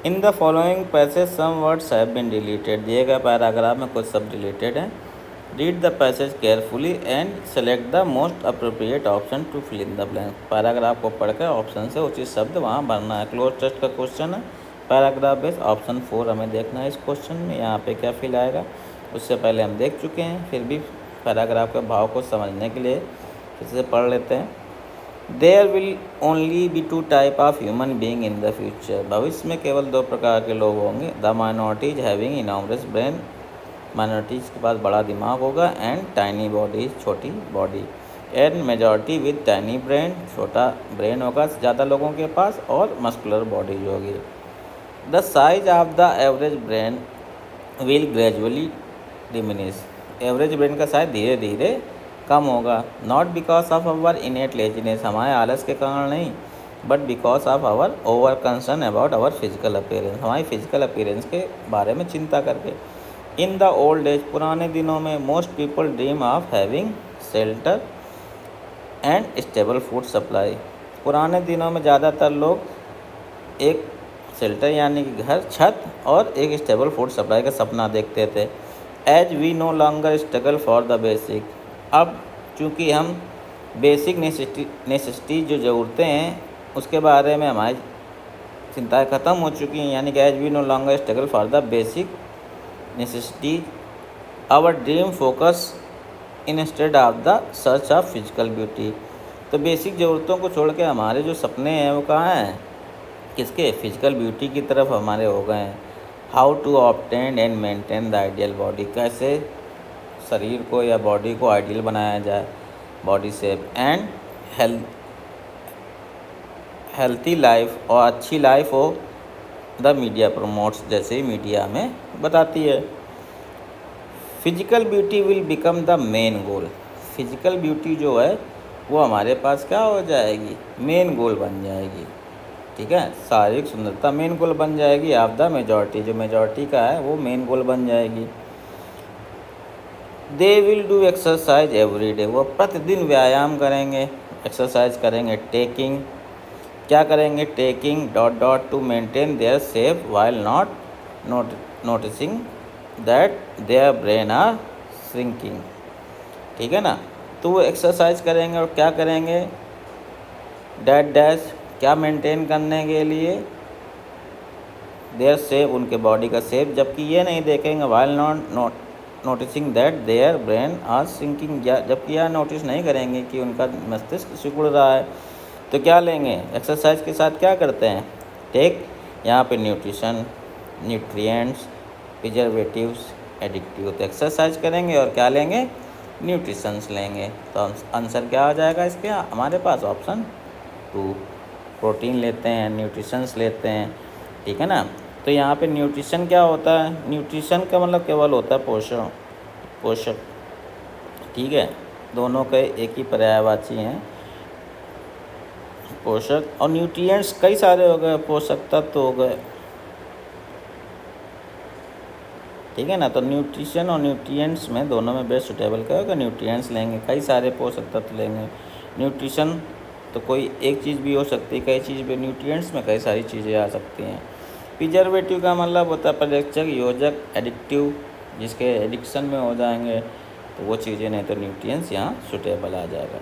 In the following passage some words have been deleted. दिए गए paragraph में कुछ शब्द डिलीटेड हैं। Read the passage carefully and select the most appropriate option to fill in the blank. Paragraph को पढ़कर option से उचित शब्द वहाँ भरना है। क्लोज टेस्ट का क्वेश्चन है, पैराग्राफ बेस ऑप्शन 4 हमें देखना है इस क्वेश्चन में, यहाँ पे क्या फिल आएगा। उससे पहले हम देख चुके हैं, फिर भी पैराग्राफ के भाव को समझने के लिए फिर से पढ़ लेते हैं। There will only be 2 type of human being in the future. भविष्य में केवल 2 प्रकार के लोग होंगे। The minorities having enormous brain, minorities के पास बड़ा दिमाग होगा, एंड टाइनी बॉडी, छोटी body, and majority with tiny brain, छोटा ब्रेन होगा ज़्यादा लोगों के पास, और मस्कुलर बॉडी जो होगी। The size of the average brain will gradually diminish. Average brain का साइज धीरे धीरे कम होगा। Not because of our innate laziness, हमारे आलस के कारण नहीं, but because of our over concern about our physical appearance, हमारी फिजिकल अपीयरेंस के बारे में चिंता करके। इन द ओल्ड एज, पुराने दिनों में, most people dream of having shelter and stable food supply. पुराने दिनों में ज़्यादातर लोग एक शेल्टर यानी कि घर, छत और एक स्टेबल फूड सप्लाई का सपना देखते थे। As we no longer struggle for the basic, अब चूँकि हम बेसिक नेसेसिटी जो ज़रूरतें हैं उसके बारे में हमारी चिंताएँ ख़त्म हो चुकी हैं, यानी कि as we no longer struggle for the basic necessities, our dream focus instead of the search of physical beauty. तो बेसिक ज़रूरतों को छोड़ के हमारे जो सपने हैं वो कहाँ हैं, किसके, फिजिकल ब्यूटी की तरफ हमारे हो गए हैं। How to obtain and maintain the ideal body, कैसे शरीर को या बॉडी को आइडियल बनाया जाए, body shape, and healthy life, और अच्छी लाइफ हो द मीडिया प्रमोट्स, जैसे ही मीडिया में बताती है। Physical beauty will become the main goal, physical beauty जो है वो हमारे पास क्या हो जाएगी, मेन गोल बन जाएगी। ठीक है, शारीरिक सुंदरता मेन गोल बन जाएगी। ऑफ द मेजॉरिटी, जो मेजॉरिटी का है वो मेन गोल बन जाएगी। They will do exercise every day, वो प्रतिदिन व्यायाम करेंगे, एक्सरसाइज करेंगे। टेकिंग, क्या करेंगे, taking dot dot to maintain their shape while not noticing that their brain are shrinking. ठीक है ना, तो वो एक्सरसाइज करेंगे और क्या करेंगे, डैट डैश, क्या मेंटेन करने के लिए, देयर शेप, उनके बॉडी का शेप, जबकि ये नहीं देखेंगे while not noticing that their brain are sinking, जबकि यह नोटिस नहीं करेंगे कि उनका मस्तिष्क सिकुड़ रहा है। तो क्या लेंगे, एक्सरसाइज के साथ क्या करते हैं, टेक, यहाँ पे न्यूट्रिशन, न्यूट्रिएंट्स, प्रिजर्वेटिव्स, एडिक्टिव। तो एक्सरसाइज करेंगे और क्या लेंगे, न्यूट्रिशंस लेंगे। तो आंसर क्या आ जाएगा इसके हमारे पास, ऑप्शन 2। प्रोटीन लेते हैं, न्यूट्रिशंस लेते हैं। ठीक है ना, तो यहाँ पे न्यूट्रिशन क्या होता है, न्यूट्रिशन का मतलब केवल होता है पोषण, पोषक। ठीक है, दोनों के एक ही पर्यायवाची हैं, पोषक और न्यूट्रिएंट्स कई सारे हो गए, पोषक तत्व हो गए। ठीक है ना, तो न्यूट्रिशन और न्यूट्रिएंट्स में दोनों में बेस्ट सुटेबल क्या होगा, न्यूट्रिएंट्स लेंगे, कई सारे पोषक तत्व लेंगे। न्यूट्रिशन तो कोई एक चीज़ भी हो सकती है, कई चीज़ भी, न्यूट्रिएंट्स में कई सारी चीज़ें आ सकती हैं। प्रिजर्वेटिव का मतलब होता है परिरक्षक, योजक, एडिक्टिव, जिसके एडिक्शन में हो जाएंगे तो वो चीज़ें नहीं, तो न्यूट्रिएंट्स यहाँ सुटेबल आ जाएगा।